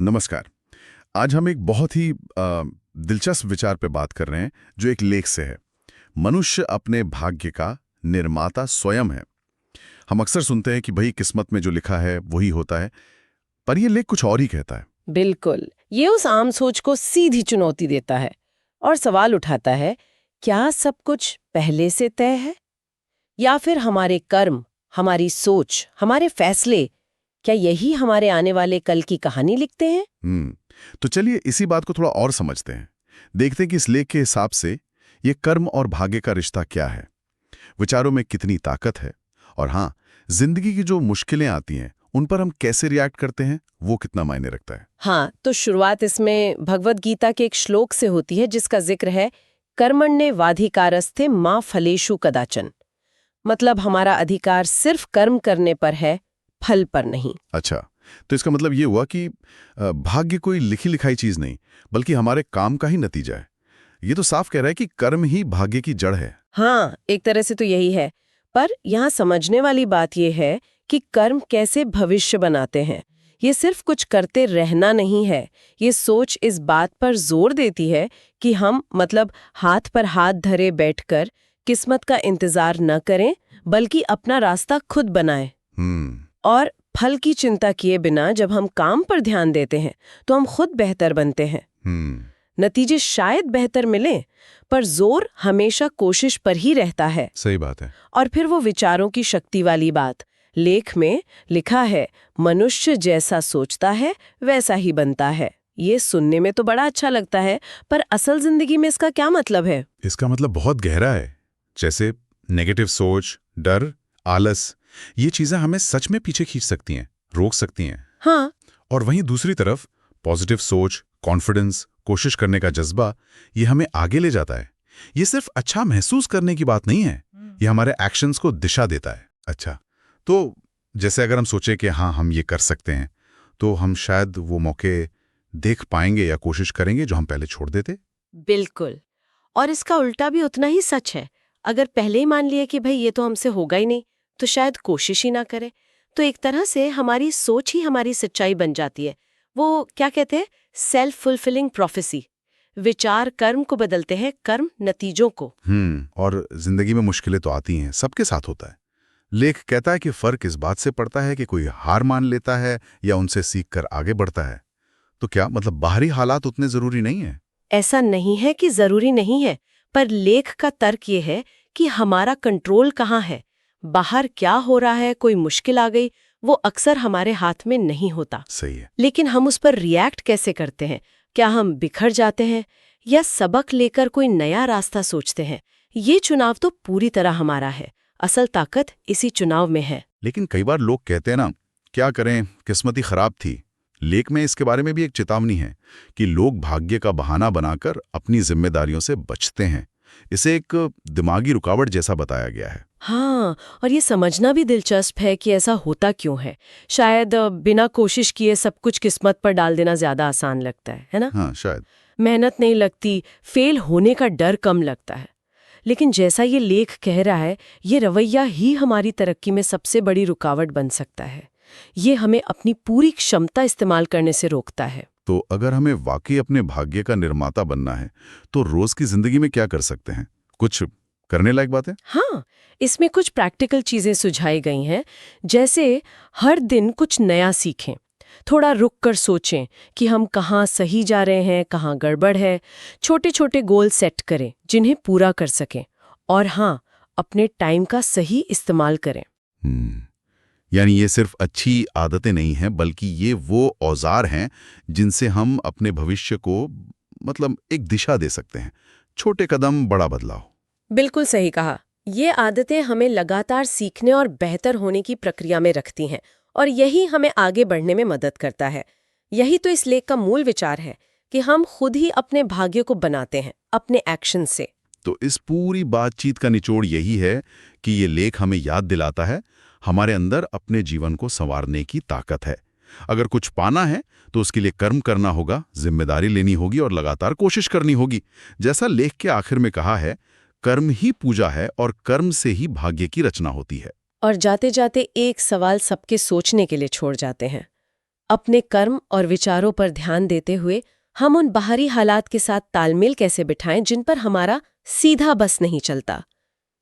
नमस्कार। आज हम एक बहुत ही दिलचस्प विचार पे बात कर रहे हैं जो एक लेख से है। मनुष्य अपने भाग्य का निर्माता स्वयं है। हम अक्सर सुनते हैं कि भाई किस्मत में जो लिखा है वही होता है, पर ये लेख कुछ और ही कहता है। बिल्कुल, ये उस आम सोच को सीधी चुनौती देता है और सवाल उठाता है, क्या सब कुछ पहले से तय है? या फिर हमारे कर्म, हमारी सोच, हमारे फैसले, क्या यही हमारे आने वाले कल की कहानी लिखते हैं? तो चलिए इसी बात को थोड़ा और समझते हैं। देखते हैं कि इस लेख के हिसाब से ये कर्म और भाग्य का रिश्ता क्या है, विचारों में कितनी ताकत है, और हाँ, जिंदगी की जो मुश्किलें आती हैं उन पर हम कैसे रिएक्ट करते हैं वो कितना मायने रखता है। हाँ, तो शुरुआत इसमें भगवद गीता के एक श्लोक से होती है जिसका जिक्र है, कर्मण्येवाधिकारस्ते मा फलेषु कदाचन। मतलब हमारा अधिकार सिर्फ कर्म करने पर है, फल पर नहीं। अच्छा, तो इसका मतलब ये हुआ कि भाग्य कोई लिखी लिखाई चीज नहीं, बल्कि हमारे काम का ही नतीजा है। ये तो साफ कह रहा है कि कर्म ही भाग्य की जड़ है। हाँ, एक तरह से तो यही है। पर यहाँ समझने वाली बात यह है कि कर्म कैसे भविष्य बनाते हैं। ये सिर्फ कुछ करते रहना नहीं है। ये सोच इस बात पर जोर देती है कि हम मतलब हाथ पर हाथ धरे बैठकर किस्मत का इंतजार न करें, बल्कि अपना रास्ता खुद बनाएं। और फल की चिंता किए बिना जब हम काम पर ध्यान देते हैं तो हम खुद बेहतर बनते हैं। नतीजे शायद बेहतर मिले, पर जोर हमेशा कोशिश पर ही रहता है। सही बात है। और फिर वो विचारों की शक्ति वाली बात, लेख में लिखा है, मनुष्य जैसा सोचता है वैसा ही बनता है। ये सुनने में तो बड़ा अच्छा लगता है, पर असल जिंदगी में इसका क्या मतलब है? इसका मतलब बहुत गहरा है। जैसे नेगेटिव सोच, डर, आलस, ये चीजें हमें सच में पीछे खींच सकती हैं, रोक सकती हैं। हाँ। और वहीं दूसरी तरफ पॉजिटिव सोच, कॉन्फिडेंस, कोशिश करने का जज्बा, ये हमें आगे ले जाता है। ये सिर्फ अच्छा महसूस करने की बात नहीं है, ये हमारे एक्शंस को दिशा देता है। अच्छा, तो जैसे अगर हम सोचें कि हाँ हम ये कर सकते हैं, तो हम शायद वो मौके देख पाएंगे या कोशिश करेंगे जो हम पहले छोड़ देते। बिल्कुल। और इसका उल्टा भी उतना ही सच है। अगर पहले ही मान लिया कि भाई ये तो हमसे होगा ही नहीं, तो शायद कोशिश ही ना करें। तो एक तरह से हमारी सोच ही हमारी सच्चाई बन जाती है। वो क्या कहते हैं, सेल्फ फुलफिलिंग प्रोफेसी। विचार कर्म को बदलते हैं, कर्म नतीजों को। और जिंदगी में मुश्किलें तो आती हैं, सबके साथ होता है। लेख कहता है कि फर्क इस बात से पड़ता है कि कोई हार मान लेता है या उनसे सीखकर आगे बढ़ता है। तो क्या मतलब बाहरी हालात उतने जरूरी नहीं है? ऐसा नहीं है कि जरूरी नहीं है, पर लेख का तर्क ये है कि हमारा कंट्रोल कहाँ है। बाहर क्या हो रहा है, कोई मुश्किल आ गई, वो अक्सर हमारे हाथ में नहीं होता। सही है। लेकिन हम उस पर रिएक्ट कैसे करते हैं? क्या हम बिखर जाते हैं या सबक लेकर कोई नया रास्ता सोचते हैं? ये चुनाव तो पूरी तरह हमारा है। असल ताकत इसी चुनाव में है। लेकिन कई बार लोग कहते हैं ना, क्या करें, किस्मत ही खराब थी। लेख में इसके बारे में भी एक चेतावनी है कि लोग भाग्य का बहाना बनाकर अपनी जिम्मेदारियों से बचते हैं। इसे एक दिमागी रुकावट जैसा बताया गया है। हाँ, और ये समझना भी दिलचस्प है कि ऐसा होता क्यों है। शायद बिना कोशिश किए सब कुछ किस्मत पर डाल देना ज्यादा आसान लगता है ना? हाँ, शायद। मेहनत नहीं लगती, फेल होने का डर कम लगता है। लेकिन जैसा ये लेख कह रहा है, ये रवैया ही हमारी तरक्की में सबसे बड़ी रुकावट बन सकता है। ये हमें अपनी पूरी क्षमता इस्तेमाल करने से रोकता है। तो अगर हमें वाकई अपने भाग्य का निर्माता बनना है, तो रोज की जिंदगी में क्या कर सकते हैं? कुछ करने लायक बात है? हाँ, इसमें कुछ प्रैक्टिकल चीजें सुझाई गई हैं। जैसे हर दिन कुछ नया सीखें, थोड़ा रुक कर सोचें कि हम कहाँ सही जा रहे हैं, कहाँ गड़बड़ है। छोटे छोटे गोल सेट करें जिन्हें पूरा कर सकें। और हाँ, अपने टाइम का सही इस्तेमाल करें। यानी ये सिर्फ अच्छी आदतें नहीं हैं, बल्कि ये वो औजार हैं जिनसे हम अपने भविष्य को मतलब एक दिशा दे सकते हैं। छोटे कदम, बड़ा बदलाव। बिल्कुल सही कहा। ये आदतें हमें लगातार सीखने और बेहतर होने की प्रक्रिया में रखती हैं, और यही हमें आगे बढ़ने में मदद करता है। यही तो इस लेख का मूल विचार है कि हम खुद ही अपने भाग्य को बनाते हैं, अपने एक्शन से। तो इस पूरी बातचीत का निचोड़ यही है कि ये लेख हमें याद दिलाता है, हमारे अंदर अपने जीवन को संवारने की ताकत है। अगर कुछ पाना है तो उसके लिए कर्म करना होगा, जिम्मेदारी लेनी होगी और लगातार कोशिश करनी होगी। जैसा लेख के आखिर में कहा है, कर्म ही पूजा है और कर्म से ही भाग्य की रचना होती है। और जाते जाते एक सवाल सबके सोचने के लिए छोड़ जाते हैं। अपने कर्म और विचारों पर ध्यान देते हुए हम उन बाहरी हालात के साथ तालमेल कैसे बिठाएं जिन पर हमारा सीधा बस नहीं चलता।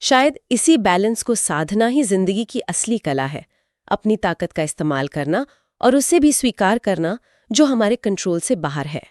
शायद इसी बैलेंस को साधना ही जिंदगी की असली कला है, अपनी ताकत का इस्तेमाल करना और उसे भी स्वीकार करना जो हमारे कंट्रोल से बाहर है।